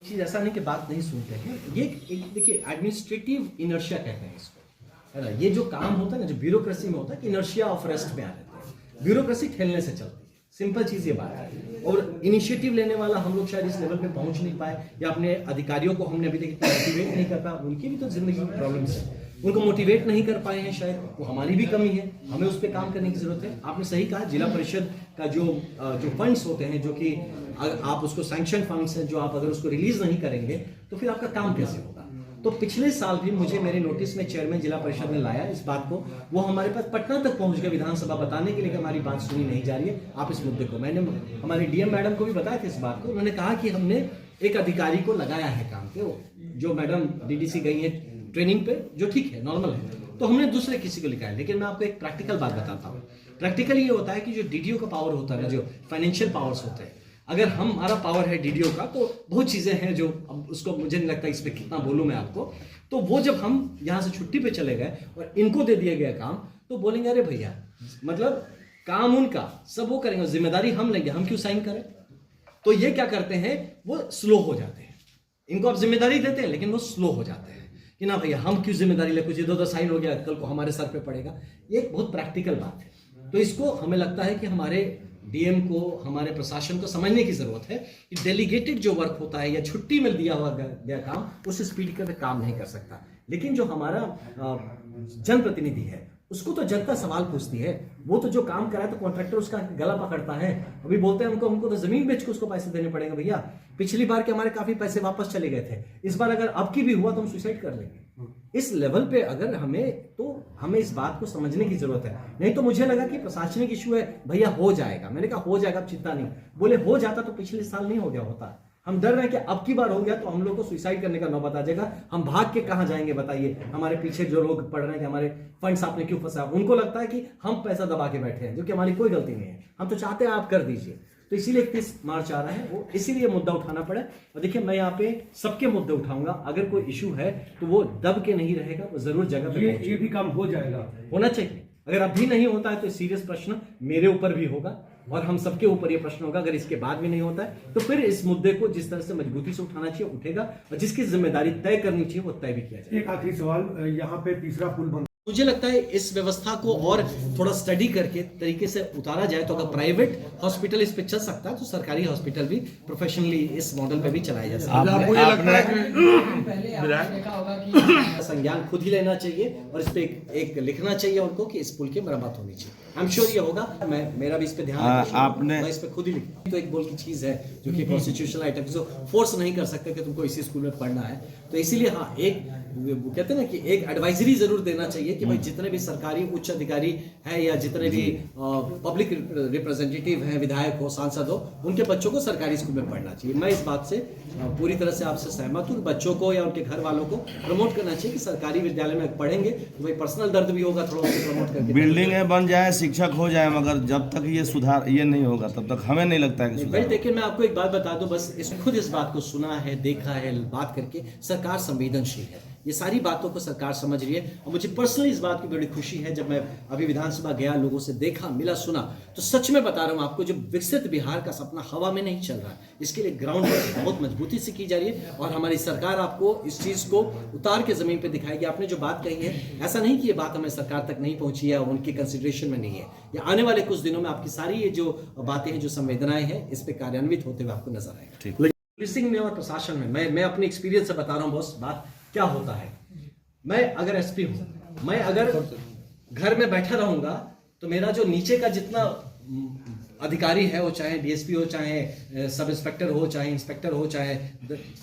चीज ऐसा नहीं कि बात नहीं सुनते हैं, ये एक देखिए एडमिनिस्ट्रेटिव इनर्शिया कहते हैं इसको, है ना। ये जो काम होता है ना, जो ब्यूरोक्रेसी में होता है कि इनर्शिया ऑफ रेस्ट में आ जाते हैं। ब्यूरोक्रेसी ठेलने से चलती है, सिंपल चीज ये बात है। और इनिशिएटिव लेने वाला हम लोग शायद इस लेवल पे पहुंच नहीं पाए, या अपने अधिकारियों को हमने अभी तक इतना मोटिवेट नहीं कर पाया। उनकी भी तो जिंदगी की प्रॉब्लम्स है, उनको मोटिवेट नहीं कर पाए हैं, शायद वो हमारी भी कमी है, हमें उस पर काम करने की जरूरत है। आपने सही कहा, जिला परिषद का जो फंड्स होते हैं, जो कि आप उसको सैंक्शन फंड्स हैं, जो आप अगर उसको रिलीज नहीं करेंगे तो फिर आपका काम कैसे होगा। तो पिछले साल भी मुझे मेरे नोटिस में चेयरमैन जिला परिषद ने लाया इस बात को, वो हमारे पास पटना तक पहुंच गए विधानसभा बताने के लिए कि हमारी बात सुनी नहीं जा रही है, आप इस मुद्दे को। मैंने हमारी डीएम मैडम को भी बताया था इस बात को। उन्होंने कहा कि हमने एक अधिकारी को लगाया है काम पे, जो मैडम डीडीसी गई है ट्रेनिंग पे, जो ठीक है, नॉर्मल है, तो हमने दूसरे किसी को लिखा है। लेकिन मैं आपको एक प्रैक्टिकल बात बताता हूँ। प्रैक्टिकली ये होता है कि जो डीडीओ का पावर होता है ना, जो फाइनेंशियल पावर्स होते हैं, अगर हमारा पावर है डीडीओ का, तो बहुत चीजें हैं जो अब उसको मुझे नहीं लगता इस पे कितना बोलूं मैं आपको। तो वो जब हम यहाँ से छुट्टी पे चले गए और इनको दे दिया गया काम, तो बोलेंगे अरे भैया, मतलब काम उनका, सब वो करेंगे, जिम्मेदारी हम लेंगे, हम क्यों साइन करें। तो ये क्या करते हैं, वो स्लो हो जाते हैं। इनको आप जिम्मेदारी देते हैं लेकिन वो स्लो हो जाते हैं कि ना भैया हम क्यों जिम्मेदारी ले, कुछ इधर उधर साइन हो गया, कल को हमारे सर पे पड़ेगा। ये एक बहुत प्रैक्टिकल बात है। तो इसको हमें लगता है कि हमारे डीएम को, हमारे प्रशासन को समझने की जरूरत है कि डेलीगेटेड जो वर्क होता है या छुट्टी में दिया हुआ गया काम, उस स्पीड पे काम नहीं कर सकता। लेकिन जो हमारा जनप्रतिनिधि है, उसको तो जनता सवाल पूछती है। वो तो जो काम कराए तो कॉन्ट्रैक्टर उसका गला पकड़ता है। अभी बोलते हैं हमको तो जमीन बेच के उसको पैसे देने पड़ेंगे। भैया पिछली बार के हमारे काफी पैसे वापस चले गए थे, इस बार अगर अब की भी हुआ तो हम सुसाइड कर लेंगे। इस लेवल पे अगर हमें इस बात को समझने की जरूरत है। नहीं तो मुझे लगा कि प्रशासनिक इशू है, भैया हो जाएगा। मैंने कहा हो जाएगा, चिंता नहीं। बोले हो जाता तो पिछले साल नहीं हो गया होता। हम डर रहे हैं कि अब की बार हो गया तो हम लोग को सुसाइड करने का नौबत आ जाएगा। हम भाग के कहां जाएंगे बताइए। हमारे पीछे जो लोग पढ़ रहे हैं कि हमारे फंड्स आपने क्यों फंसा, उनको लगता है कि हम पैसा दबा के बैठे हैं, जो कि हमारी कोई गलती नहीं है। हम तो चाहते हैं आप कर दीजिए। तो इसीलिए 31 मार्च आ रहा है, वो इसीलिए मुद्दा उठाना पड़ा। और देखिए मैं यहाँ पे सबके मुद्दे उठाऊंगा। अगर कोई इशू है तो वो दब के नहीं रहेगा, वो जरूर जगह पे ये भी काम हो जाएगा, होना चाहिए। अगर अभी नहीं होता है तो सीरियस प्रश्न मेरे ऊपर भी होगा और हम सबके ऊपर ये प्रश्न होगा। अगर इसके बाद भी नहीं होता है तो फिर इस मुद्दे को जिस तरह से मजबूती से उठाना चाहिए उठेगा, और जिसकी जिम्मेदारी तय करनी चाहिए वो तय भी किया जाए। एक आखिरी सवाल, यहाँ पे तीसरा पुल बन, मुझे लगता है इस व्यवस्था को और थोड़ा स्टडी करके तरीके से उतारा जाए तो अगर प्राइवेट हॉस्पिटल इस पे चल सकता है तो सरकारी हॉस्पिटल भी प्रोफेशनली इस मॉडल पे भी चलाया जा सकता है। संज्ञान खुद ही लेना चाहिए और इस पे एक लिखना चाहिए उनको कि इस पुल की मरम्मत होनी चाहिए। आई एम श्योर ये होगा। मेरा भी इस पे ध्यान आपने मैं इस पे खुद ही लिखा। तो एक बोल की चीज है जो कि कॉन्स्टिट्यूशनल आइटम जो फोर्स नहीं कर सकते कि तुमको इसी स्कूल में पढ़ना है। तो इसीलिए हाँ, एक कहते हैं ना कि एक एडवाइजरी जरूर देना चाहिए कि भाई जितने भी सरकारी उच्च अधिकारी है या जितने भी पब्लिक रिप्रेजेंटेटिव हैं, विधायक हो, सांसद हो, उनके बच्चों को सरकारी स्कूल में पढ़ना चाहिए। मैं इस बात से पूरी तरह से आपसे सहमत हूँ। बच्चों को या उनके घर वालों को प्रमोट करना चाहिए कि सरकारी विद्यालय में पढ़ेंगे तो भाई पर्सनल दर्द भी होगा, थोड़ा प्रमोट करके बिल्डिंग बन जाए, शिक्षक हो जाए, मगर जब तक ये सुधार ये नहीं होगा तब तक हमें नहीं लगता है कि भाई। देखिए मैं आपको एक बात बता दूं, बस खुद इस बात को सुना है, देखा है, बात करके सरकार संवेदनशील है। ये सारी बातों को सरकार समझ रही है। और मुझे पर्सनली इस बात की बड़ी खुशी है, जब मैं अभी विधानसभा गया, लोगों से देखा, मिला, सुना, तो सच में बता रहा हूं आपको, जो विकसित बिहार का सपना हवा में नहीं चल रहा है। इसके लिए ग्राउंड वर्क बहुत मजबूती से की जा रही है और हमारी सरकार आपको इस चीज को उतार के जमीन पे दिखाएगी। आपने जो बात कही है, ऐसा नहीं कि ये बात हमें सरकार तक नहीं पहुंची है, उनकी कंसिडरेशन में नहीं है। या आने वाले कुछ दिनों में आपकी सारी ये जो बातें हैं, जो संवेदनाएं हैं, इस पे कार्यान्वित होते हुए आपको नजर आएगा। पुलिसिंग में और प्रशासन में मैं अपने एक्सपीरियंस से बता रहा हूँ बॉस, बात क्या होता है। मैं अगर एसपी हूं, मैं अगर घर में बैठा रहूंगा तो मेरा जो नीचे का जितना अधिकारी है, वो चाहे डीएसपी हो, चाहे सब इंस्पेक्टर हो, चाहे इंस्पेक्टर हो, चाहे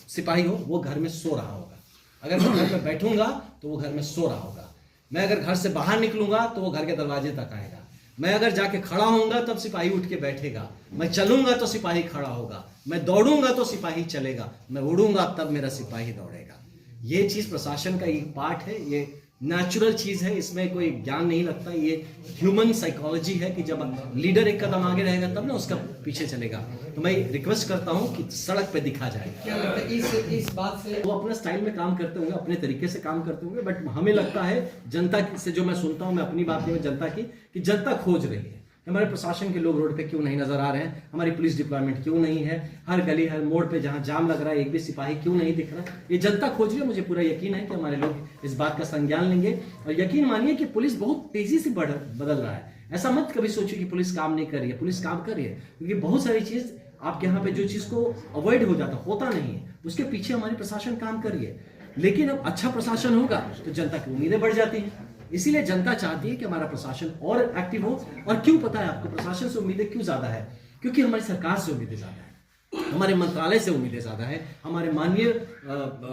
सिपाही हो, वो घर में सो रहा होगा। अगर मैं घर में बैठूंगा तो वो घर में सो रहा होगा। मैं अगर घर से बाहर निकलूंगा तो वो घर के दरवाजे तक आएगा। मैं अगर जाके खड़ा होऊंगा तब सिपाही उठ के बैठेगा। मैं चलूंगा तो सिपाही खड़ा होगा। मैं दौड़ूंगा तो सिपाही चलेगा। मैं उड़ूंगा तब मेरा सिपाही दौड़ेगा। ये चीज प्रशासन का एक पार्ट है, ये नेचुरल चीज है, इसमें कोई ज्ञान नहीं लगता। ये ह्यूमन साइकोलॉजी है कि जब लीडर एक कदम आगे रहेगा तब ना उसका पीछे चलेगा। तो मैं रिक्वेस्ट करता हूं कि सड़क पे दिखा जाए। क्या लगता है इस बात से वो अपने स्टाइल में काम करते होंगे, अपने तरीके से काम करते होंगे, बट हमें लगता है जनता से जो मैं सुनता हूं, मैं अपनी बात नहीं, जनता की, कि जनता खोज रही है। कि हमारे प्रशासन के लोग रोड पे क्यों नहीं नजर आ रहे हैं, हमारी पुलिस डिप्लॉयमेंट क्यों नहीं है, हर गली हर मोड़ पे जहां जाम लग रहा है एक भी सिपाही क्यों नहीं दिख रहा। ये जनता खोज रही है। मुझे पूरा यकीन है कि हमारे लोग इस बात का संज्ञान लेंगे और यकीन मानिए कि पुलिस बहुत तेजी से बदल रहा है। ऐसा मत कभी सोचिए कि पुलिस काम नहीं कर रही है, पुलिस काम कर रही है, क्योंकि बहुत सारी चीज आपके यहाँ पे जो चीज को अवॉइड हो जाता होता नहीं है, उसके पीछे हमारी प्रशासन काम कर रही है। लेकिन अब अच्छा प्रशासन होगा तो जनता की उम्मीदें बढ़ जाती हैं। इसीलिए जनता चाहती है कि हमारा प्रशासन और एक्टिव हो। और क्यों पता है आपको प्रशासन से उम्मीदें क्यों ज्यादा है? क्योंकि हमारी सरकार से उम्मीदें ज्यादा है, हमारे मंत्रालय से उम्मीदें ज्यादा है, हमारे माननीय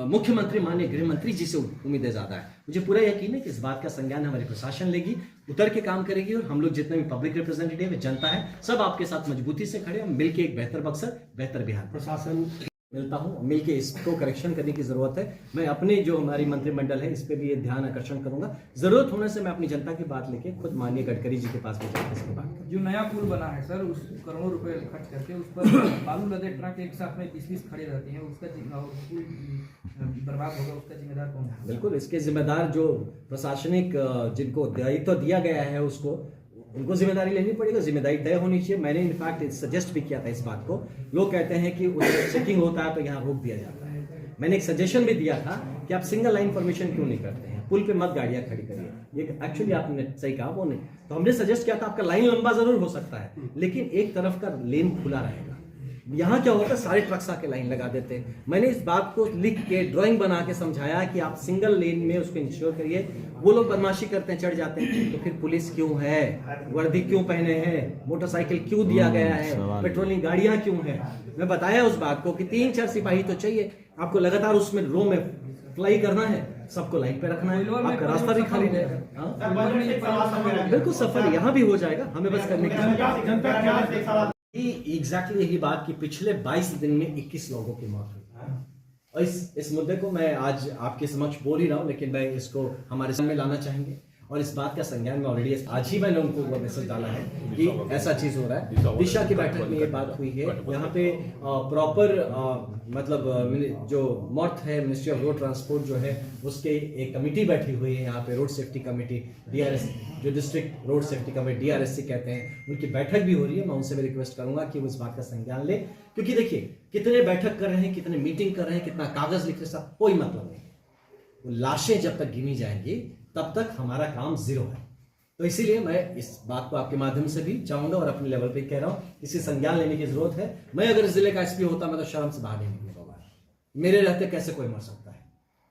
मुख्यमंत्री माननीय गृह मंत्री जी से उम्मीदें ज्यादा है। मुझे पूरा यकीन है कि इस बात का संज्ञान हमारी प्रशासन लेगी, उतर के काम करेगी और हम लोग जितने भी पब्लिक रिप्रेजेंटेटिव है, जनता है, सब आपके साथ मजबूती से खड़े हम मिलकर एक बेहतर बक्सर बेहतर बिहार प्रशासन मिलता हूँ, मिलके इसको करेक्शन करने की जरूरत है। मैं अपने जो हमारी मंत्रिमंडल है इस पे भी ये ध्यान आकर्षण करूंगा। जरूरत होने से मैं अपनी जनता की बात लेके खुद माननीय गडकरी जी के पास भी जाकर इसकी बात करूँ। जो नया पुल बना है सर, उस करोड़ों रुपए खर्च करके उस पर बालू लदे ट्रक एक साथ में 20-20 खड़े रहते हैं, उसका पुल बर्बाद होगा, उसका जिम्मेदार कौन है? बिल्कुल, इसके जिम्मेदार जो प्रशासनिक जिनको दायित्व दिया गया है उसको उनको जिम्मेदारी लेनी पड़ेगी, जिम्मेदारी तय होनी चाहिए। मैंने इनफैक्ट सजेस्ट भी किया था इस बात को। लोग कहते हैं कि उसमें चेकिंग होता है तो यहाँ रोक दिया जाता है। मैंने एक सजेशन भी दिया था कि आप सिंगल लाइन फॉर्मेशन क्यों नहीं करते हैं, पुल पे मत गाड़ियां खड़ी करिए। ये एक्चुअली आपने सही कहा, वो नहीं तो हमने सजेस्ट किया था आपका लाइन लंबा जरूर हो सकता है लेकिन एक तरफ का लेन खुला रहेगा। यहाँ क्या होता है, सारे ट्रक्स आके लाइन लगा देते हैं। मैंने इस बात को लिख के ड्राइंग बना के समझाया कि आप सिंगल लेन में उसको इंश्योर करिए। वो लोग बदमाशी करते हैं, चढ़ जाते हैं, तो फिर पुलिस क्यों है, वर्दी क्यों पहने हैं, मोटरसाइकिल क्यों दिया गया है, पेट्रोलिंग गाड़ियां क्यों है। मैं बताया उस बात को कि 3-4 सिपाही तो चाहिए आपको, लगातार उसमें रो में फ्लाई करना है, सबको लाइन पे रखना है, आपका रास्ता भी खाली रहेगा। बिल्कुल सफर यहाँ भी हो जाएगा, हमें बस करने की एग्जैक्टली यही बात कि पिछले 22 दिन में 21 लोगों की मौत हुई। और इस मुद्दे को मैं आज आपके समक्ष बोल ही रहा हूं, लेकिन मैं इसको हमारे सामने लाना चाहेंगे और इस बात का संज्ञान में ऑलरेडी आज ही मैंने उनको वो मैसेज डाला है कि ऐसा चीज हो रहा है। दिशा की बैठक में ये बात हुई है। यहाँ पे प्रॉपर मतलब जो मॉर्थ है, मिनिस्ट्री ऑफ रोड ट्रांसपोर्ट जो है उसके एक कमेटी बैठी हुई है यहाँ पे, रोड सेफ्टी कमेटी DRS, जो district road safety committee DRSC कहते हैं, उनकी बैठक भी हो रही है। मैं उनसे भी रिक्वेस्ट करूंगा कि वो इस बात का संज्ञान ले, क्योंकि देखिए कितने बैठक कर रहे हैं, कितने मीटिंग कर रहे हैं, कितना कागज लिख रहे हैं, कोई मतलब नहीं। वो लाशें जब तक गिनी जाएंगी तब तक हमारा काम जीरो है। तो इसीलिए मैं इस बात को आपके माध्यम से भी चाहूंगा और अपने लेवल पे कह रहा हूं, इसे संज्ञान लेने की जरूरत है। मैं अगर जिले का SP होता मैं तो शर्म से बाहर नहीं निकलेगा। मेरे रहते कैसे कोई मर सकता है?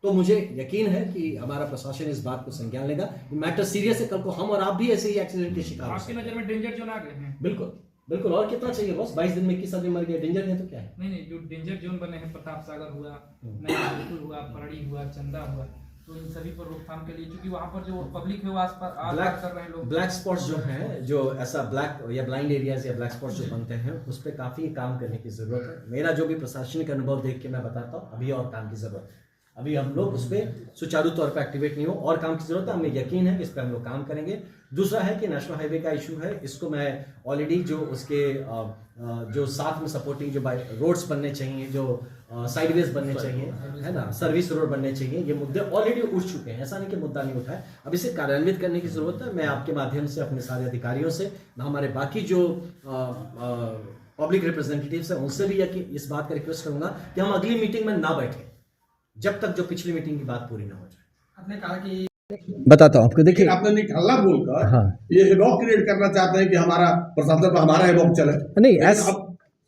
तो मुझे यकीन है कि हमारा प्रशासन इस बात को संज्ञान लेगा। मैटर सीरियस है, कल को हम और आप भी ऐसे ही एक्सीडेंट के शिकार। आपकी नजर में डेंजर जोन आ गए हैं? बिल्कुल बिल्कुल। और कितना चाहिए बॉस? 22 दिन में 21 आदमी मर गया, डेंजर है तो क्या है? नहीं, जो डेंजर जोन बने हैं, प्रताप सागर हुआ, नया हुआ, परड़ी हुआ, चंदा हुआ, तो इन सभी पर रोकथाम के लिए, क्योंकि वहाँ पर जो पब्लिक है वो आसपास कर रहे हैं लोग। ब्लैक स्पॉट्स जो हैं, जो ऐसा ब्लैक या ब्लाइंड एरियाज या ब्लैक स्पॉट्स जो बनते हैं, उस पर काफी काम करने की जरूरत है। मेरा जो भी प्रशासनिक अनुभव देख के मैं बताता हूँ, अभी और काम की जरूरत है। अभी हम लोग उस पर सुचारू तौर पर एक्टिवेट नहीं हो और काम की जरूरत है। हमें यकीन है कि इस पर हम लोग काम करेंगे। दूसरा है कि नेशनल हाईवे का इशू है, इसको मैं ऑलरेडी जो उसके जो साथ में सपोर्टिंग जो रोड्स बनने चाहिए, जो साइडवेज बनने चाहिए, है ना, सर्विस रोड बनने चाहिए, ये मुद्दे ऑलरेडी उठ चुके हैं। ऐसा नहीं कि मुद्दा नहीं उठा है, अब इसे कार्यान्वित करने की जरूरत है। मैं आपके माध्यम से अपने सारे अधिकारियों से, हमारे बाकी जो पब्लिक रिप्रेजेंटेटिव्स हैं, उनसे भी इस बात का रिक्वेस्ट करूंगा कि हम अगली मीटिंग में ना बैठे जब तक जो पिछली मीटिंग की बात पूरी ना हो जाए। आपने कहा कि बताता हूँ आपको, देखिए आपने निकाला बोलकर हाँ, ये हिबॉक क्रिएट करना चाहते हैं कि हमारा प्रशासन पर हमारा हिबॉक चले। नहीं ऐसा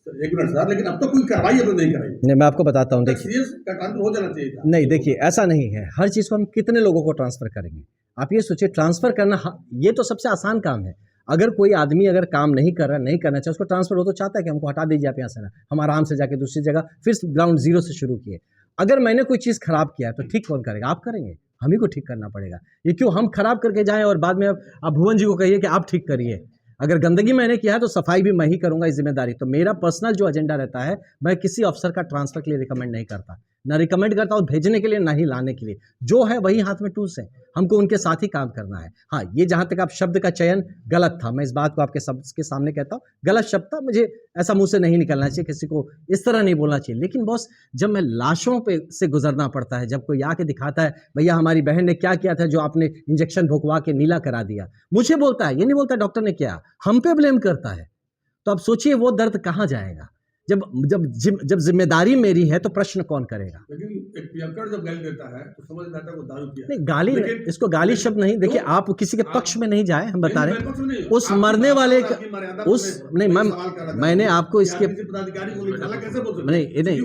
एक मिनट सर, लेकिन अब तो कोई कार्रवाई तो नहीं कराई। नहीं, मैं आपको बताता हूँ। देखिए सीरियस का ट्रांसफर हो जाना चाहिए था। नहीं, देखिए ऐसा नहीं है। हर चीज़ को हम कितने लोगों को ट्रांसफर करेंगे? आप ये सोचिए, ट्रांसफर करना ये तो सबसे आसान काम है। अगर कोई आदमी अगर काम नहीं कर रहा, नहीं करना चाहिए, उसको ट्रांसफर हो तो चाहता है कि हमको हटा दीजिए आप यहाँ से, ना हम आराम से जाके दूसरी जगह फिर ग्राउंड जीरो से शुरू किए। अगर मैंने कोई चीज़ खराब किया तो ठीक कौन करेगा? आप करेंगे, हम ही को ठीक करना पड़ेगा। ये क्यों हम खराब करके जाएं और बाद में आप भुवन जी को कहिए कि आप ठीक करिए। अगर गंदगी मैंने किया है तो सफाई भी मैं ही करूंगा, इस जिम्मेदारी। तो मेरा पर्सनल जो एजेंडा रहता है, मैं किसी अफसर का ट्रांसफर के लिए रिकमेंड नहीं करता। ना रिकमेंड करता हूँ भेजने के लिए ना ही लाने के लिए। जो है वही हाथ में टूल्स है, हमको उनके साथ ही काम करना है। हाँ, ये जहाँ तक आप शब्द का चयन गलत था, मैं इस बात को आपके सबके सामने कहता हूँ, गलत शब्द था, मुझे ऐसा मुंह से नहीं निकलना चाहिए, किसी को इस तरह नहीं बोलना चाहिए। लेकिन बॉस, जब मैं लाशों पे से गुजरना पड़ता है, जब कोई आके दिखाता है भैया हमारी बहन ने क्या किया था जो आपने इंजेक्शन भुकवा के नीला करा दिया, मुझे बोलता है, ये नहीं बोलता डॉक्टर ने किया, हम पे ब्लेम करता है, तो आप सोचिए वो दर्द कहाँ जाएगा। जब जब जब जिम्मेदारी मेरी है तो प्रश्न कौन करेगा। लेकिन एक पियक्कड़ जब गाली देता है तो समझ में आता है वो दारू पिया है। नहीं, गाली इसको गाली शब्द नहीं, देखिए आप किसी के पक्ष में नहीं जाए, हम बता रहे हैं उस मरने वाले उस नहीं, मैंने आपको इसके नहीं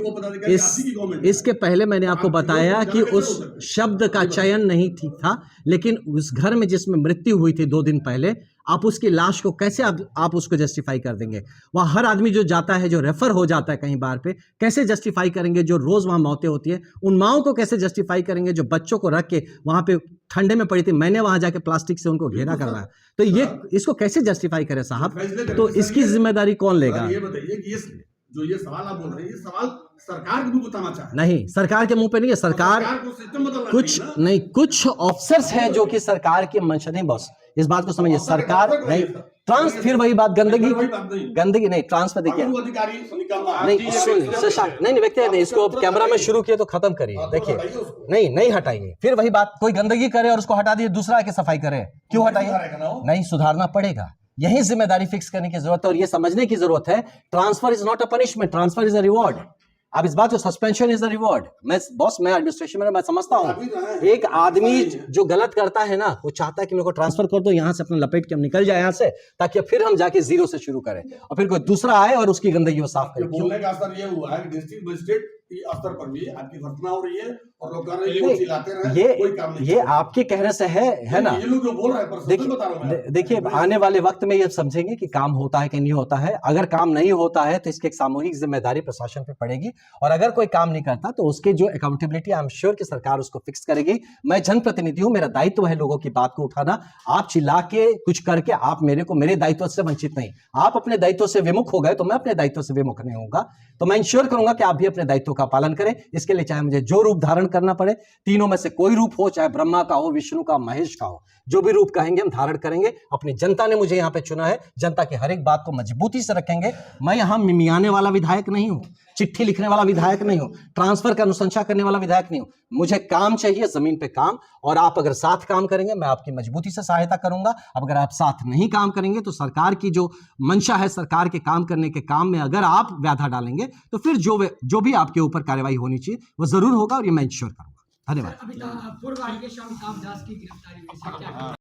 इसके पहले मैंने आपको बताया कि उस शब्द का चयन नहीं ठीक था, लेकिन उस घर में जिसमें मृत्यु हुई थी 2 दिन पहले, आप उसकी लाश को कैसे आप उसको जस्टिफाई कर देंगे। वहाँ हर आदमी जो जाता है, जो रेफर हो जाता है कहीं बार पे, कैसे जस्टिफाई करेंगे। जो रोज वहाँ मौतें होती है उन माओं को कैसे जस्टिफाई करेंगे, जो बच्चों को रख के वहाँ पे ठंडे में पड़ी थी, मैंने वहाँ जाके प्लास्टिक से उनको घेरा करवाया, तो ये इसको कैसे जस्टिफाई करे साहब, तो इसकी जिम्मेदारी कौन लेगा। ये बताइए कि जो ये सवाल आप बोल रहे हैं, ये सवाल सरकार के मुंह को तमाचा है। नहीं, सरकार के मुंह पे नहीं है, सरकार को सिस्टम बदलना कुछ चाहिए ना। नहीं, कुछ ऑफिसर्स हैं जो कि सरकार के मंशा नहीं बॉस, इस बात को समझिए। सरकार नहीं, ट्रांस फिर वही बात, गंदगी नहीं, ट्रांसफर देखिए अधिकारी नहीं, शशांक नहीं व्यक्ति नहीं, इसको कैमरा में शुरू किए तो खत्म करिए। देखिए नहीं हटाइए, फिर वही बात, कोई गंदगी करे और उसको हटा दिए, दूसरा आके सफाई करे, क्यों हटाइए। नहीं, सुधारना पड़ेगा, यही जिम्मेदारी फिक्स करने की जरूरत है और ये समझने की जरूरत है transfer is not a punishment, transfer is a reward. आप इस बात को, सस्पेंशन इज अ रिवॉर्ड। मैं बॉस, मैं एडमिनिस्ट्रेशन में मैं समझता हूँ, एक आदमी जो गलत करता है ना, वो चाहता है कि मेरे को ट्रांसफर कर दो, यहाँ से अपना लपेट के हम निकल जाए यहाँ से, ताकि फिर हम जाके जीरो से शुरू करें और फिर कोई दूसरा आए और उसकी गंदगी वो साफ करे। बोलने का असर ये हुआ है कि डिस्ट्रिक्ट मजिस्ट्रेट स्तर पर भी आपकी घटना हो रही है और लोग कह रहे हैं चिल्लाते रहे, कोई काम नहीं। ये आपके कहने से है ना, ये लोग जो बोल रहे हैं, पर बता रहा हूं मैं। देखिए आने वाले वक्त में ये समझेंगे कि काम होता है कि नहीं होता है। अगर काम नहीं होता है तो इसकी एक सामूहिक जिम्मेदारी प्रशासन पे पड़ेगी, और अगर कोई काम नहीं करता तो उसके जो अकाउंटेबिलिटी, आई एम श्योर कि सरकार उसको फिक्स करेगी। मैं जनप्रतिनिधि हूं, मेरा दायित्व है लोगों की बात को उठाना। आप चिल्ला के कुछ करके आप मेरे दायित्व से वंचित नहीं, आप अपने दायित्व से विमुख हो गए तो मैं अपने दायित्व से विमुख नहीं होऊंगा। तो मैं इंश्योर करूंगा कि आप भी अपने दायित्व का पालन करें। इसके लिए चाहे मुझे जो रूप धारण करना पड़े, तीनों में से कोई रूप हो, चाहे ब्रह्मा का हो, विष्णु का, महेश का हो, जो भी रूप कहेंगे हम धारण करेंगे। अपनी जनता ने मुझे यहाँ पे चुना है, जनता की हर एक बात को मजबूती से रखेंगे। मैं यहाँ मिमियाने वाला विधायक नहीं हूँ, चिट्ठी लिखने वाला विधायक नहीं हूँ, ट्रांसफर का अनुशंसा करने वाला विधायक नहीं हूँ। मुझे काम चाहिए, जमीन पे काम, और आप अगर साथ काम करेंगे मैं आपकी मजबूती से सहायता करूंगा। अगर आप साथ नहीं काम करेंगे तो सरकार की जो मंशा है, सरकार के काम करने के काम में अगर आप व्याधा डालेंगे तो फिर जो भी आपके ऊपर कार्रवाई होनी चाहिए वो जरूर होगा, और ये मैं इंश्योर करूंगा। धन्यवाद। अभी पूर्व आईएएस अमिताभ दास की गिरफ्तारी हुई, क्या